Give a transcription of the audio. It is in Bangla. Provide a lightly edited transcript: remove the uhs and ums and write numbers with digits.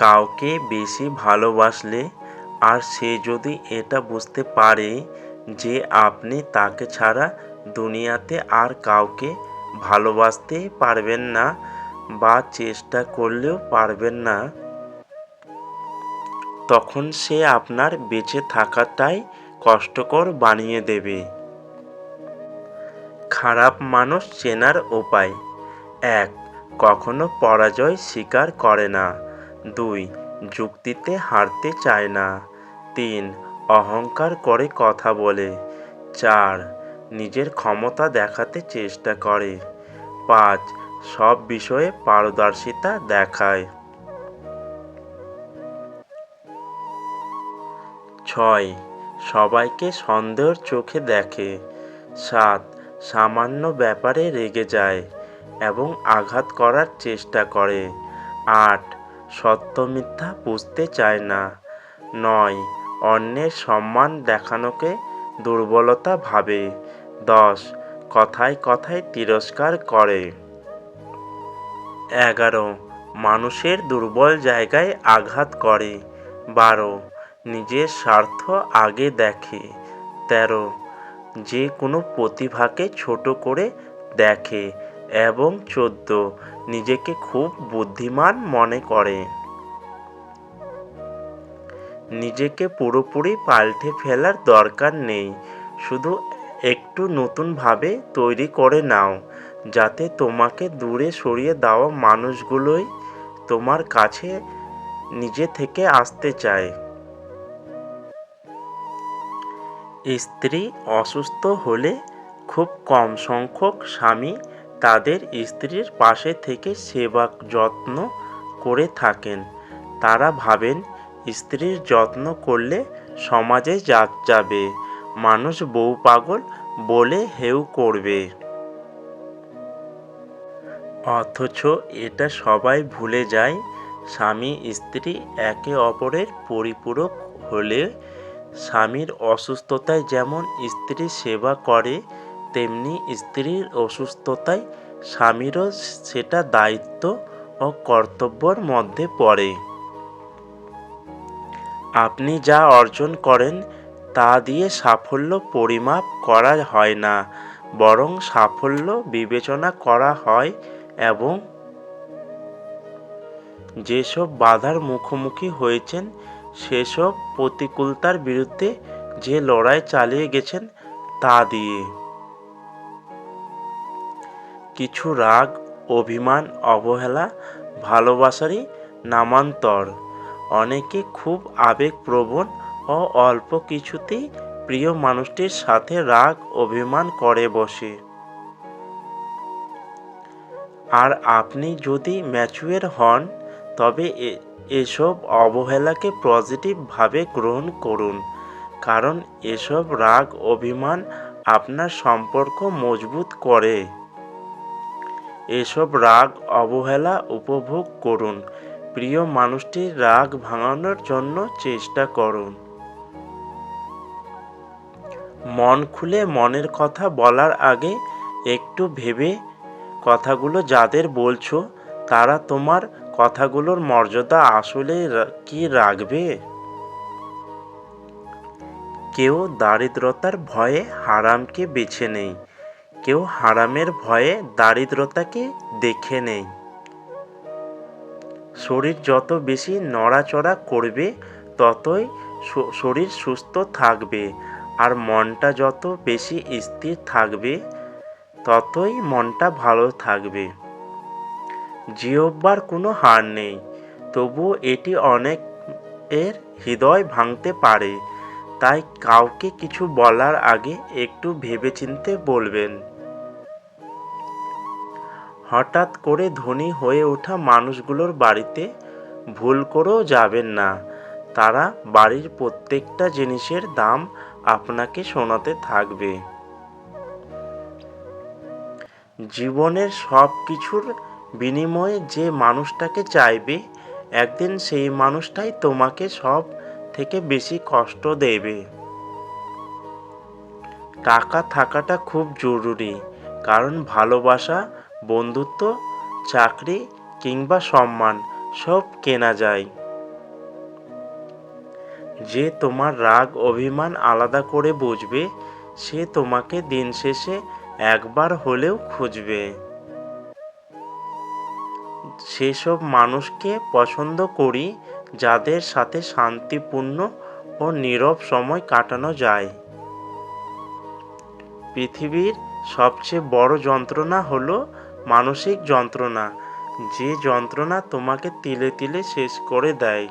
কাউকে বেশি ভালোবাসলে আর সে যদি এটা বুঝতে পারে যে আপনি তাকে ছাড়া দুনিয়াতে আর কাউকে ভালোবাসতে পারবেন না বা চেষ্টা করলেও পারবেন না, তখন সে আপনার বেঁচে থাকাটাই কষ্টকর বানিয়ে দেবে। খারাপ মানুষ চেনার উপায়: ১. কখনো পরাজয় স্বীকার করে না। ২. যুক্তিতে হারতে চায় না। ৩. অহংকার করে কথা বলে। ৪. নিজের ক্ষমতা দেখাতে চেষ্টা করে। ৫. সব বিষয়ে পারদর্শিতা দেখায়। ৬. সবাইকে সন্দেহের চোখে দেখে। ৭. সামান্য ব্যাপারে রেগে যায় এবং আঘাত করার চেষ্টা করে। ৮. সত্য মিথ্যা বুঝতে চায় না। ৯. অন্যের সম্মান দেখানোকে দুর্বলতা ভাবে। ১০. কথায় কথায় তিরস্কার করে। ১১. মানুষের দুর্বল জায়গায় আঘাত করে। ১২. নিজের স্বার্থ আগে দেখে। ১৩. যে কোনো প্রতিভাকে ছোট করে দেখে। এবং ১৪. নিজেকে খুব বুদ্ধিমান মনে করে। নিজেকে পুরোপুরি পাল্টে ফেলার দরকার নেই, শুধু একটু নতুনভাবে তৈরি করে নাও, যাতে তোমাকে দূরে সরিয়ে দেওয়া মানুষগুলোই তোমার কাছে নিজে থেকে আসতে চায়। স্ত্রী অসুস্থ হলে খুব কম সংখ্যক স্বামী তাদের স্ত্রীর পাশে থেকে সেবা যত্ন করে থাকেন। তারা ভাবেন স্ত্রীর যত্ন করলে সমাজে জাত যাবে, মানুষ বউ পাগল বলে হেউ করবে। অথচ এটা সবাই ভুলে যায়, স্বামী স্ত্রী একে অপরের পরিপূরক হলে স্বামীর অসুস্থতায় যেমন স্ত্রী সেবা করে, তেমনি স্ত্রীর অসুস্থতায় স্বামীরও সেটা দায়িত্ব ও কর্তব্যের মধ্যে পড়ে। আপনি যা অর্জন করেন তা দিয়ে সাফল্য পরিমাপ করা হয় না, বরং সাফল্য বিবেচনা করা হয় এবং যেসব বাধার মুখোমুখি হয়েছেন, সেসব প্রতিকূলতার বিরুদ্ধে যে লড়াই চালিয়ে গেছেন তা দিয়ে। কিছু রাগ, অভিমান, অবহেলা ভালোবাসারই নামান্তর। অনেকে খুব আবেগপ্রবণ ও অল্প কিছুতেই প্রিয় মানুষটির সাথে রাগ অভিমান করে বসে। আর আপনি যদি ম্যাচিউর হন, তবে এসব অবহেলাকে পজিটিভভাবে গ্রহণ করুন, কারণ এসব রাগ অভিমান আপনার সম্পর্ক মজবুত করে। এসব রাগ অবহেলা উপভোগ করুন, প্রিয় মানুষটির রাগ ভাঙানোর জন্য চেষ্টা করুন। মন খুলে মনের কথা বলার আগে একটু ভেবে কথাগুলো যাদের বলছো, তারা তোমার কথাগুলোর মর্যাদা আসলে কি রাখবে? কেউ দারিদ্রতার ভয়ে হারামকে বেছে নেয়, কেউ হারামের ভয়ে দারিদ্রতাকে দেখে নেয়। শরীর যত বেশি নড়াচড়া করবে, ততই শরীর সুস্থ থাকবে, আর মনটা যত বেশি স্থির থাকবে, ততই মনটা ভালো থাকবে। জিহ্বার কোনো হার নেই, তবুও এটি অনেকের হৃদয় ভাঙতে পারে। তাই কাউকে কিছু বলার আগে একটু ভেবেচিন্তে বলবেন। হঠাৎ করে ধনী হয়ে ওঠা মানুষগুলোর বাড়িতে ভুল করেও যাবেন না, তারা বাড়ির প্রত্যেকটা জিনিসের দাম আপনাকে শোনাতে থাকবে। জীবনের সব কিছুর বিনিময়ে যে মানুষটাকে চাইবে, একদিন সেই মানুষটাই তোমাকে সব থেকে বেশি কষ্ট দেবে। টাকা থাকাটা খুব জরুরি, কারণ ভালোবাসা, বন্ধুত্ব, চাকরি কিংবা সম্মান সব কেনা যায়। যে তোমার রাগ অভিমান আলাদা করে বুঝবে, সে তোমাকে দিন শেষে একবার হলেও খুঁজবে। সেসব মানুষকে পছন্দ করি যাদের সাথে শান্তিপূর্ণ ও নীরব সময় কাটানো যায়। পৃথিবীর সবচেয়ে বড় যন্ত্রণা হলো মানসিক যন্ত্রণা, যে যন্ত্রণা তোমাকে তিলে তিলে শেষ করে দেয়।